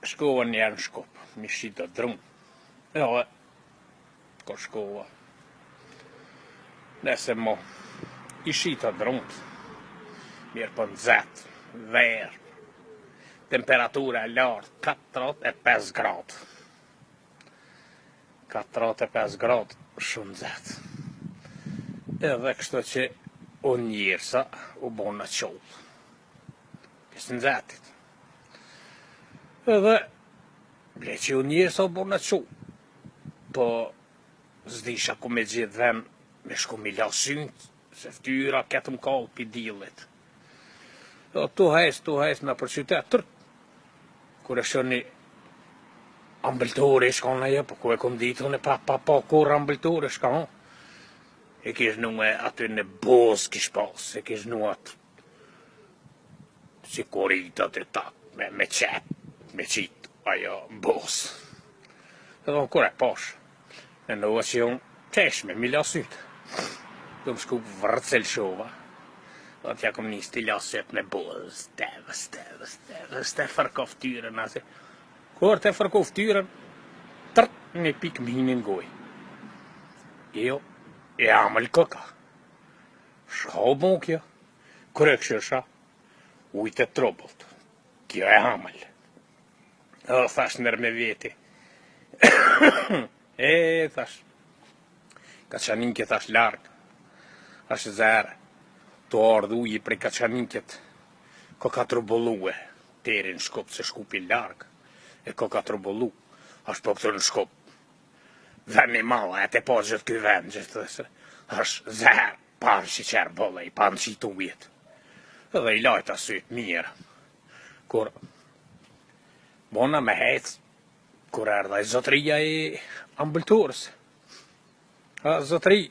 shkova njerë në Shkup, mi shita drumë. Edhe, ko shkova. Nese mo, i shita drumët. Mirë për në zetë, verë. Temperatura e lartë, 45 gradë. 45 gradë, shumë zetë. Edhe kështu që unë njërësa u bon në qollë. Pjesë në zetit. Edhe, ble që unë njërësa u bon në qollë. Po, zdisha ku me gjithë dhem me shku mi la syntë, se ftyra ketë më kallë pi dilit. Edhe tu hajs me për qytetë tërë. Kur e shoni ambëltore shka në po ku e kom ditë unë pa kur ambëltore shka në. E kish nu e aty në boz kish pas, e kish nu atë si koritat e ta, me qep, me qit, ajo boz. Edhe unë kur e pash, e në që unë qeshme, mi lasyt. Do më shku vërcel shova. Do t'ja kom një stila sëp me boz, ste fërkof tyren, ase. Kur te fërkof tyren, tërt një pik minin goj. Jo, e amël këka. Shka u bon kjo? Kërë këshësha, ujtë e trobult. Kjo e amël. O, thash nër me veti. Thash. Ka qaninke thash largë. Thash zere. Të ardhë ujë prej ka qaninket. Ko ka trobulue. Teri në Shkup se Shkupi largë. E ko ka trobulu. Thash po këtë në Shkup. Veni mala, e te po gjithë këj vend, gjithë dhe se. Thash, zërë, panë që qërë bëllej, panë që i të ujetë. Edhe i lajta sytë mirë. Kur, bona me hecë, kur erdha i zotëria i ambëlturës. Zotëri,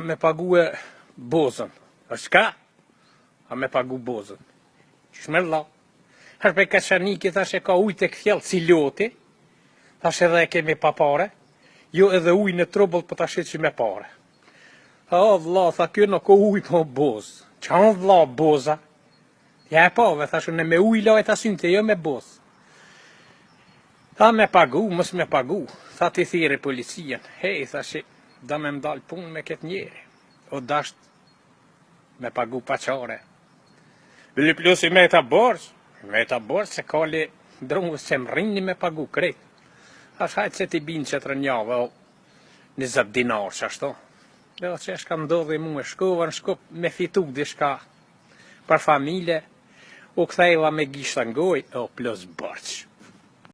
me pague bozën. Shka? Me pagu bozën. Shmella. Thash për Kaçaniki, thash e ka ujtë e këthjellë si loti. Thash edhe e kemi pa pare, jo edhe uj në trubull për tash që me pare. Vlla, tha kjo në ko uj po boz. Qanë vlla boza? Ja e pove, thash në me uj lajt asynte, jo me boz. Tha me pagu, mos me pagu. Tha ti thiri policien. Hej, thash da me mdal pun me këtë njeri. O dasht me pagu paqare. Vili plusi me ta borç. Me ta borç se kali drungës që më rinni me pagu krejt. Thash hajtë që ti binë që të rënjave, 20 dinar që ashtu. Dhe që shka ndodhi mu e shkova në Shkup me fitu dhe shka për familje, u kthejva me gishta ngoj, o plus borç.